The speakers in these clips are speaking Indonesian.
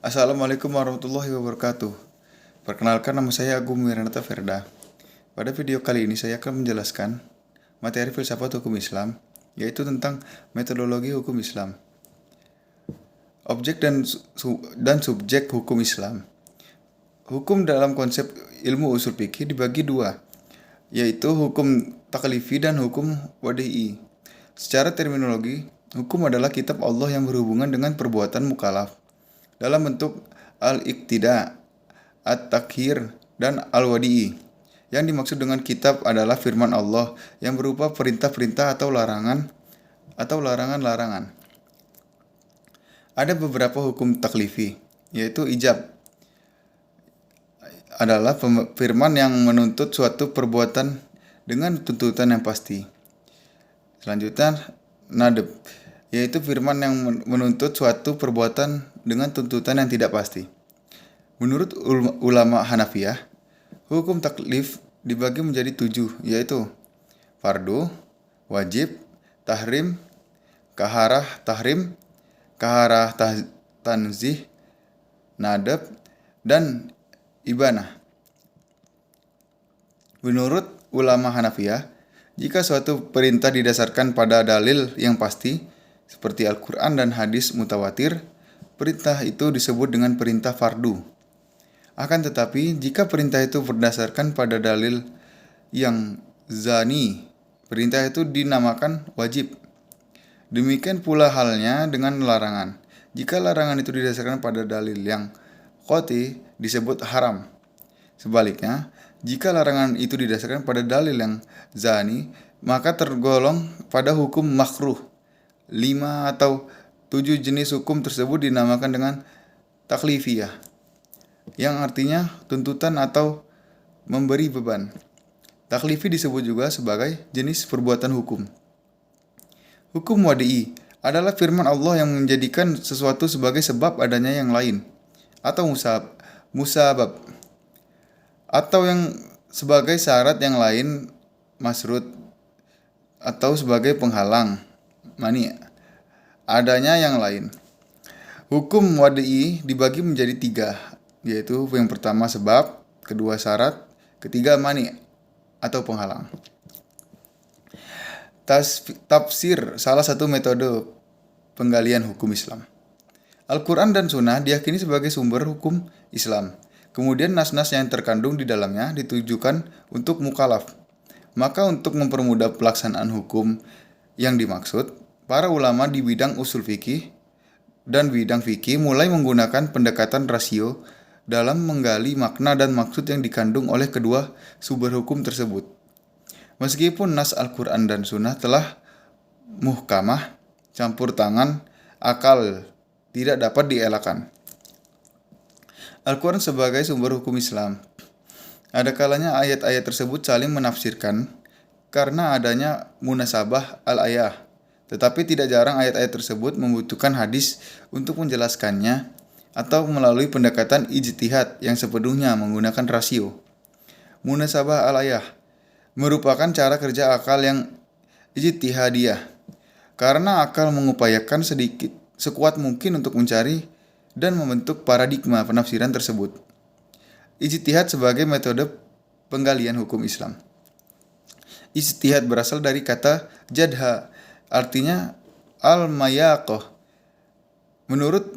Assalamualaikum warahmatullahi wabarakatuh. Perkenalkan, nama saya Agung Wiranata Ferda. Pada video kali ini saya akan menjelaskan materi filsafat hukum Islam, yaitu tentang metodologi hukum Islam. Objek dan subjek hukum Islam. Hukum dalam konsep ilmu usul fikih dibagi dua, yaitu hukum taklifi dan hukum wadi'i. Secara terminologi, hukum adalah kitab Allah yang berhubungan dengan perbuatan mukallaf dalam bentuk al-iqtida, at-takhir, dan al-wadi'i. Yang dimaksud dengan kitab adalah firman Allah yang berupa perintah-perintah atau larangan-larangan. Ada beberapa hukum taklifi, yaitu ijab adalah firman yang menuntut suatu perbuatan dengan tuntutan yang pasti. Selanjutnya, nadab, yaitu firman yang menuntut suatu perbuatan dengan tuntutan yang tidak pasti. Menurut ulama Hanafiyah, hukum taklif dibagi menjadi 7, yaitu fardu, wajib, tahrim, kaharah tahrim, kaharah tanzih, nadab, dan ibanah. Menurut ulama Hanafiyah, jika suatu perintah didasarkan pada dalil yang pasti, seperti Al-Quran dan hadis mutawatir, perintah itu disebut dengan perintah fardu. Akan tetapi, jika perintah itu berdasarkan pada dalil yang zani, perintah itu dinamakan wajib. Demikian pula halnya dengan larangan. Jika larangan itu didasarkan pada dalil yang qati, disebut haram. Sebaliknya, jika larangan itu didasarkan pada dalil yang zani, maka tergolong pada hukum makruh. 5 atau 7 jenis hukum tersebut dinamakan dengan taklifiyah, yang artinya tuntutan atau memberi beban. Taklifi disebut juga sebagai jenis perbuatan hukum. Hukum wadi'i adalah firman Allah yang menjadikan sesuatu sebagai sebab adanya yang lain, atau musabab, atau yang sebagai syarat yang lain, masrut, atau sebagai penghalang, mani, adanya yang lain. Hukum wadi'i dibagi menjadi 3, yaitu yang pertama sebab, kedua syarat, ketiga mani atau penghalang. Tafsir salah satu metode penggalian hukum Islam. Al-Quran dan Sunnah diyakini sebagai sumber hukum Islam. Kemudian nas-nas yang terkandung di dalamnya ditujukan untuk mukallaf. Maka untuk mempermudah pelaksanaan hukum yang dimaksud, para ulama di bidang usul fikih dan bidang fikih mulai menggunakan pendekatan rasio dalam menggali makna dan maksud yang dikandung oleh kedua sumber hukum tersebut. Meskipun nas Al-Quran dan Sunnah telah muhkamah, campur tangan akal tidak dapat dielakkan. Al-Quran sebagai sumber hukum Islam. Ada kalanya ayat-ayat tersebut saling menafsirkan karena adanya munasabah al-ayah. Tetapi tidak jarang ayat-ayat tersebut membutuhkan hadis untuk menjelaskannya atau melalui pendekatan ijtihad yang sepenuhnya menggunakan rasio. Munasabah al-ayah merupakan cara kerja akal yang ijtihadiyah, karena akal mengupayakan sekuat mungkin untuk mencari dan membentuk paradigma penafsiran tersebut. Ijtihad sebagai metode penggalian hukum Islam. Ijtihad berasal dari kata jadha, artinya al-mayaqah. Menurut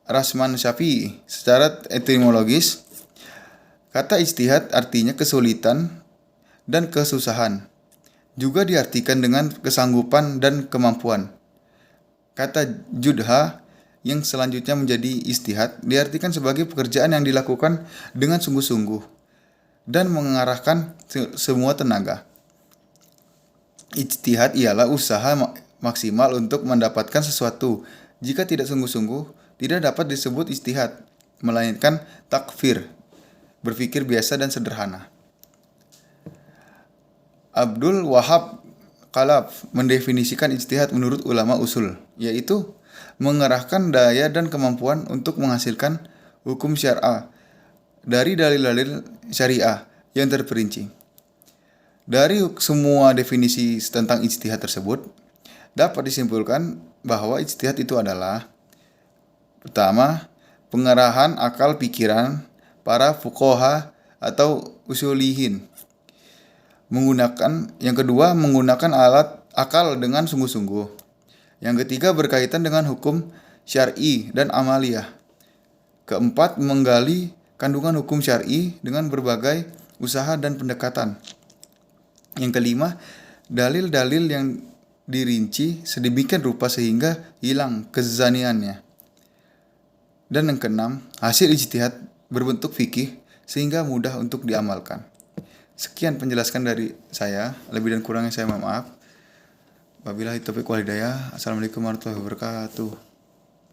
Rasman Syafi'i, secara etimologis, kata ijtihad artinya kesulitan dan kesusahan. Juga diartikan dengan kesanggupan dan kemampuan. Kata judha yang selanjutnya menjadi istihad diartikan sebagai pekerjaan yang dilakukan dengan sungguh-sungguh dan mengarahkan semua tenaga. Ijtihad ialah usaha maksimal untuk mendapatkan sesuatu. Jika tidak sungguh-sungguh, tidak dapat disebut ijtihad, melainkan takfir, berpikir biasa dan sederhana. Abdul Wahab Khalaf mendefinisikan ijtihad menurut ulama usul, yaitu mengerahkan daya dan kemampuan untuk menghasilkan hukum syar'ah dari dalil-dalil syariah yang terperinci. Dari semua definisi tentang ijtihad tersebut, dapat disimpulkan bahwa ijtihad itu adalah pertama, pengerahan akal pikiran para fuqaha atau usulihin. Yang kedua, menggunakan alat akal dengan sungguh-sungguh. Yang ketiga, berkaitan dengan hukum syar'i dan amaliyah. Keempat, menggali kandungan hukum syar'i dengan berbagai usaha dan pendekatan. Yang kelima, dalil-dalil yang dirinci sedemikian rupa sehingga hilang kezaniannya. Dan yang keenam, hasil ijtihad berbentuk fikih sehingga mudah untuk diamalkan. Sekian penjelasan dari saya, lebih dan kurangnya saya mohon maaf. Wabillahi taufiq wal hidayah. Assalamualaikum warahmatullahi wabarakatuh.